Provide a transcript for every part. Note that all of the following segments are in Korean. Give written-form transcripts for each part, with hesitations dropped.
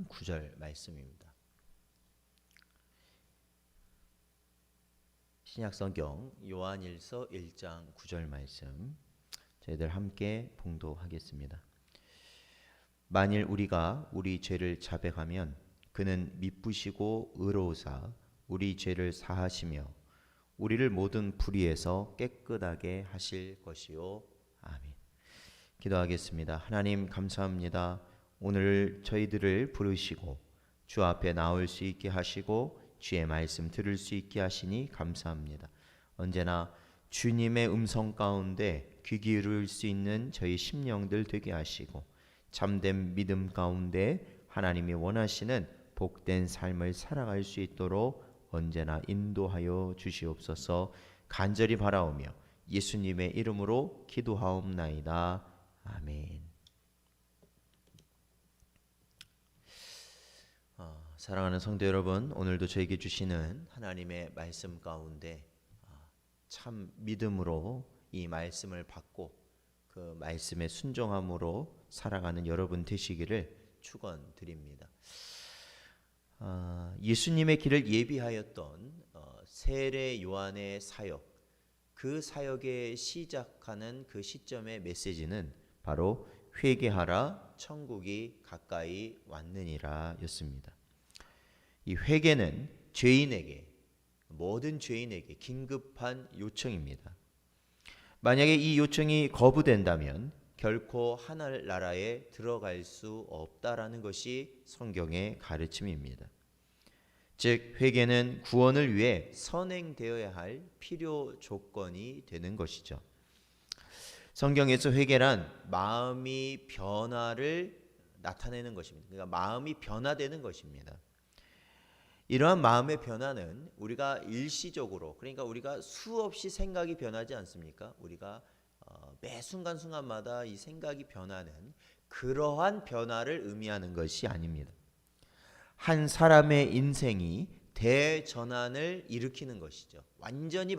1장 9절 말씀입니다. 신약성경 요한일서 1장 9절 말씀 저희들 함께 봉독하겠습니다. 만일 우리가 우리 죄를 자백하면 그는 미쁘시고 의로우사 우리 죄를 사하시며 우리를 모든 불의에서 깨끗하게 하실 것이요. 아멘. 기도하겠습니다. 하나님 감사합니다. 오늘 저희들을 부르시고 주 앞에 나올 수 있게 하시고 주의 말씀 들을 수 있게 하시니 감사합니다. 언제나 주님의 음성 가운데 귀 기울일 수 있는 저희 심령들 되게 하시고 참된 믿음 가운데 하나님이 원하시는 복된 삶을 살아갈 수 있도록 언제나 인도하여 주시옵소서. 간절히 바라오며 예수님의 이름으로 기도하옵나이다. 아멘. 사랑하는 성도 여러분, 오늘도 저에게 주시는 하나님의 말씀 가운데 참 믿음으로 이 말씀을 받고 그 말씀에 순종함으로 살아가는 여러분 되시기를 축원드립니다. 예수님의 길을 예비하였던 세례 요한의 사역, 그 사역에 시작하는 그 시점의 메시지는 바로 회개하라 천국이 가까이 왔느니라 였습니다. 이 회개는 죄인에게, 모든 죄인에게 긴급한 요청입니다. 만약에 이 요청이 거부된다면 결코 하늘나라에 들어갈 수 없다라는 것이 성경의 가르침입니다. 즉 회개는 구원을 위해 선행되어야 할 필요 조건이 되는 것이죠. 성경에서 회개란 마음이 변화를 나타내는 것입니다. 그러니까 마음이 변화되는 것입니다. 이러한 마음의 변화는 우리가 일시적으로, 그러니까 우리가 수없이 생각이 변하지 않습니까? 우리가 매 순간순간마다 이 생각이 변하는 그러한 변화를 의미하는 것이 아닙니다. 한 사람의 인생이 대전환을 일으키는 것이죠. 완전히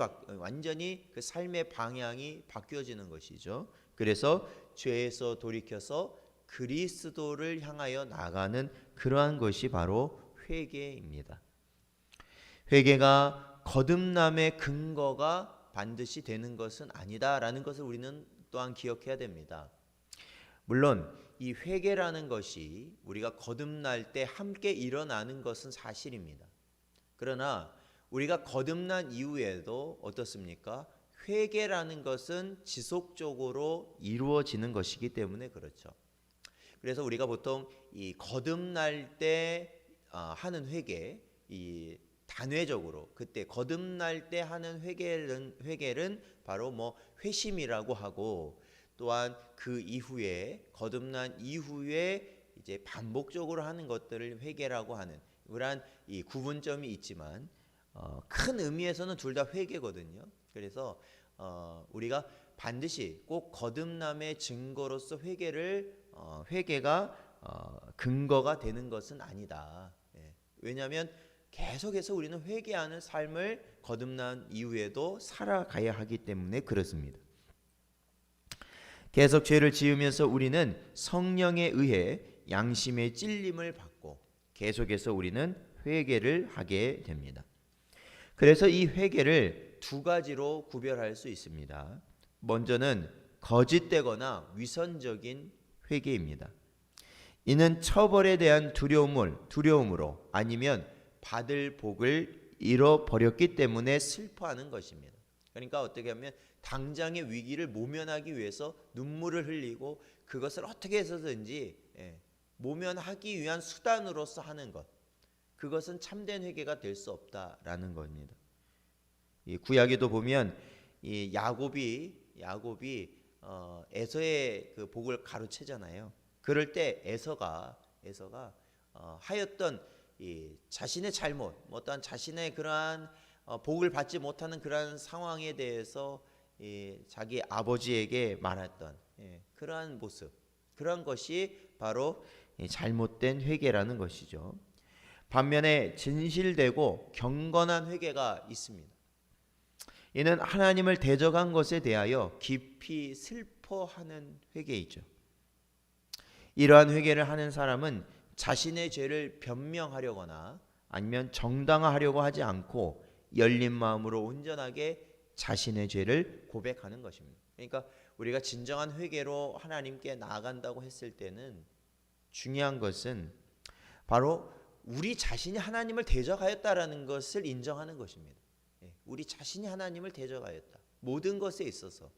그 삶의 방향이 바뀌어지는 것이죠. 그래서 죄에서 돌이켜서 그리스도를 향하여 나가는 그러한 것이 바로 회개입니다. 회개가 거듭남의 근거가 반드시 되는 것은 아니다라는 것을 우리는 또한 기억해야 됩니다. 물론 이 회개라는 것이 우리가 거듭날 때 함께 일어나는 것은 사실입니다. 그러나 우리가 거듭난 이후에도 어떻습니까? 회개라는 것은 지속적으로 이루어지는 것이기 때문에 그렇죠. 그래서 우리가 보통 이 거듭날 때 하는 회개, 이 단회적으로 그때 거듭날 때 하는 회개는 바로 뭐 회심이라고 하고, 또한 그 이후에 거듭난 이후에 이제 반복적으로 하는 것들을 회개라고 하는 그러한 이 구분점이 있지만 큰 의미에서는 둘 다 회개거든요. 그래서 우리가 반드시 꼭 거듭남의 증거로서 회개가 근거가 되는 것은 아니다. 왜냐하면 계속해서 우리는 회개하는 삶을 거듭난 이후에도 살아가야 하기 때문에 그렇습니다. 계속 죄를 지으면서 우리는 성령에 의해 양심의 찔림을 받고 계속해서 우리는 회개를 하게 됩니다. 그래서 이 회개를 두 가지로 구별할 수 있습니다. 먼저는 거짓되거나 위선적인 회개입니다. 이는 처벌에 대한 두려움으로 아니면 받을 복을 잃어버렸기 때문에 슬퍼하는 것입니다. 그러니까 어떻게 하면 당장의 위기를 모면하기 위해서 눈물을 흘리고 그것을 어떻게 해서든지 모면하기 위한 수단으로서 하는 것, 그것은 참된 회개가 될 수 없다라는 겁니다. 이 구약에도 보면 이 야곱이 에서의 그 복을 가로채잖아요. 그럴 때 에서가 하였던 이 자신의 잘못, 어떠한 자신의 그러한 복을 받지 못하는 그러한 상황에 대해서 자기 아버지에게 말했던 그러한 모습, 그런 것이 바로 잘못된 회개라는 것이죠. 반면에 진실되고 경건한 회개가 있습니다. 이는 하나님을 대적한 것에 대하여 깊이 슬퍼하는 회개이죠. 이러한 회개를 하는 사람은 자신의 죄를 변명하려거나 아니면 정당화하려고 하지 않고 열린 마음으로 온전하게 자신의 죄를 고백하는 것입니다. 그러니까 우리가 진정한 회개로 하나님께 나아간다고 했을 때는 중요한 것은 바로 우리 자신이 하나님을 대적하였다라는 것을 인정하는 것입니다. 우리 자신이 하나님을 대적하였다. 모든 것에 있어서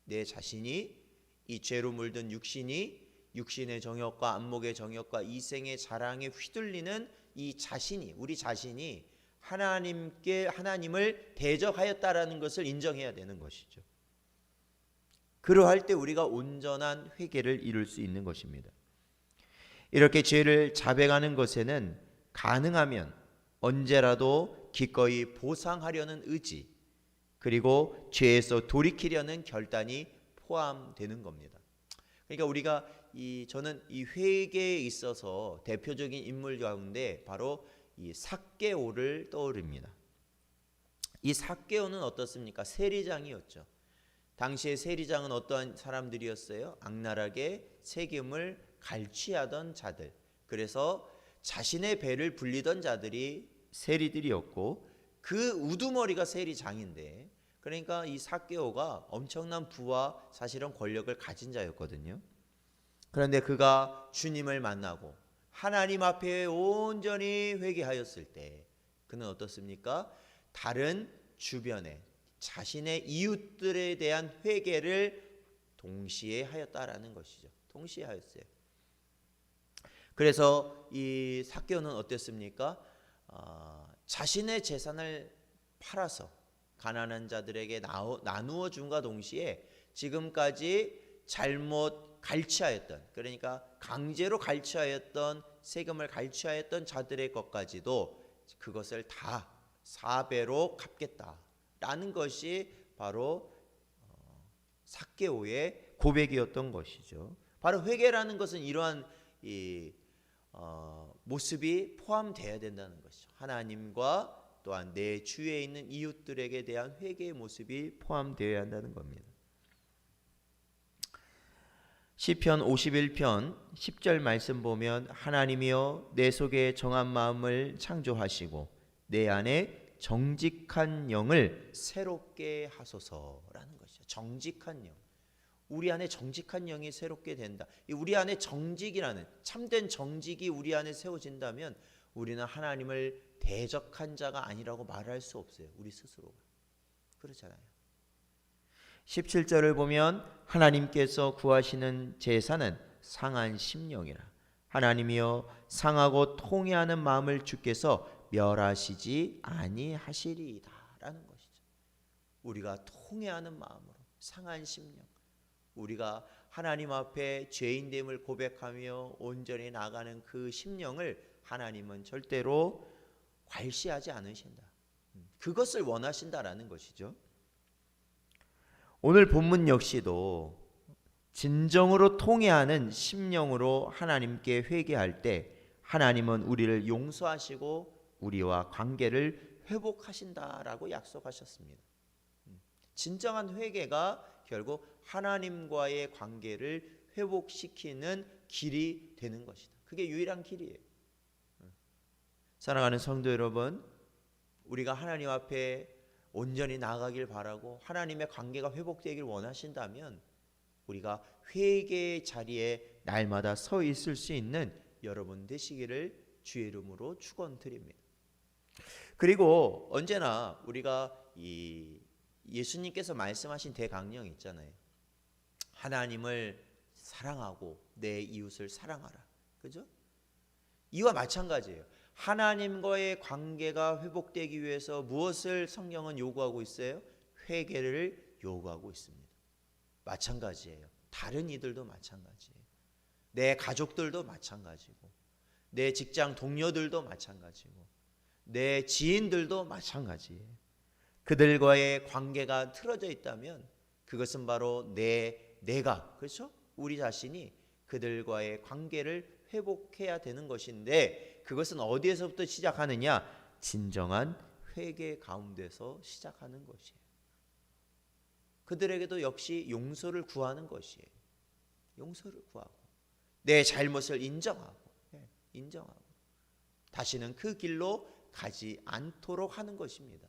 내 자신이 이 죄로 물든 육신의 정욕과 안목의 정욕과 이생의 자랑에 휘둘리는 이 자신이, 우리 자신이 하나님을 대적하였다라는 것을 인정해야 되는 것이죠. 그러할 때 우리가 온전한 회개를 이룰 수 있는 것입니다. 이렇게 죄를 자백하는 것에는 가능하면 언제라도 기꺼이 보상하려는 의지, 그리고 죄에서 돌이키려는 결단이 포함되는 겁니다. 그러니까 저는 이 회개에 있어서 대표적인 인물 가운데 바로 이 삭개오를 떠오릅니다. 이 삭개오는 어떻습니까? 세리장이었죠. 당시의 세리장은 어떠한 사람들이었어요? 악랄하게 세금을 갈취하던 자들. 그래서 자신의 배를 불리던 자들이 세리들이었고 그 우두머리가 세리장인데, 그러니까 이 삭개오가 엄청난 부와 사실은 권력을 가진 자였거든요. 그런데 그가 주님을 만나고 하나님 앞에 온전히 회개하였을 때 그는 어떻습니까? 다른 주변에 자신의 이웃들에 대한 회개를 동시에 하였다라는 것이죠. 동시에 하였어요. 그래서 이 삭개오는 어땠습니까? 자신의 재산을 팔아서 가난한 자들에게 나누어 줌과 동시에 지금까지 잘못 갈취하였던, 그러니까 강제로 갈취하였던, 세금을 갈취하였던 자들의 것까지도 그것을 다 4배로 갚겠다라는 것이 바로 삭개오의 고백이었던 것이죠. 바로 회개라는 것은 이러한 모습이 포함되어야 된다는 것이죠. 하나님과 또한 내 주위에 있는 이웃들에게 대한 회개의 모습이 포함되어야 한다는 겁니다. 시편 51편 10절 말씀 보면 하나님이여 내 속에 정한 마음을 창조하시고 내 안에 정직한 영을 새롭게 하소서라는 것이죠. 정직한 영. 우리 안에 정직한 영이 새롭게 된다. 우리 안에 정직이라는 참된 정직이 우리 안에 세워진다면 우리는 하나님을 대적한 자가 아니라고 말할 수 없어요. 우리 스스로가. 그렇잖아요. 17절을 보면 하나님께서 구하시는 제사는 상한 심령이라. 하나님이여 상하고 통회하는 마음을 주께서 멸하시지 아니하시리이다 라는 것이죠. 우리가 통회하는 마음으로 상한 심령, 우리가 하나님 앞에 죄인됨을 고백하며 온전히 나가는 그 심령을 하나님은 절대로 괄시하지 않으신다. 그것을 원하신다라는 것이죠. 오늘 본문 역시도 진정으로 통회하는 심령으로 하나님께 회개할 때 하나님은 우리를 용서하시고 우리와 관계를 회복하신다라고 약속하셨습니다. 진정한 회개가 결국 하나님과의 관계를 회복시키는 길이 되는 것이다. 그게 유일한 길이에요. 사랑하는 성도 여러분, 우리가 하나님 앞에 온전히 나아가길 바라고 하나님의 관계가 회복되길 원하신다면 우리가 회개의 자리에 날마다 서 있을 수 있는 여러분 되시기를 주의 이름으로 축원드립니다. 그리고 언제나 우리가 예수님께서 말씀하신 대강령 있잖아요. 하나님을 사랑하고 내 이웃을 사랑하라. 그죠? 이와 마찬가지예요. 하나님과의 관계가 회복되기 위해서 무엇을 성경은 요구하고 있어요? 회개를 요구하고 있습니다. 마찬가지예요. 다른 이들도 마찬가지예요. 내 가족들도 마찬가지고, 내 직장 동료들도 마찬가지고, 내 지인들도 마찬가지예요. 그들과의 관계가 틀어져 있다면 그것은 바로 내가, 그렇죠? 우리 자신이 그들과의 관계를 회복해야 되는 것인데, 그것은 어디에서부터 시작하느냐? 진정한 회개 가운데서 시작하는 것이에요. 그들에게도 역시 용서를 구하는 것이에요. 용서를 구하고 내 잘못을 인정하고 인정하고 다시는 그 길로 가지 않도록 하는 것입니다.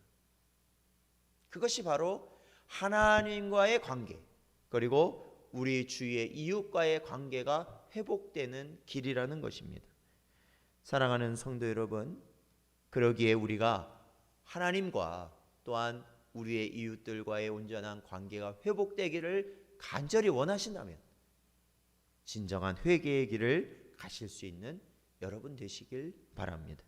그것이 바로 하나님과의 관계, 그리고 우리 주위의 이웃과의 관계가 회복되는 길이라는 것입니다. 사랑하는 성도 여러분, 그러기에 우리가 하나님과 또한 우리의 이웃들과의 온전한 관계가 회복되기를 간절히 원하신다면 진정한 회개의 길을 가실 수 있는 여러분 되시길 바랍니다.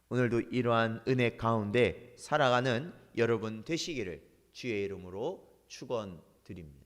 오늘도 이러한 은혜 가운데 살아가는 여러분 되시기를 주의 이름으로 축원드립니다.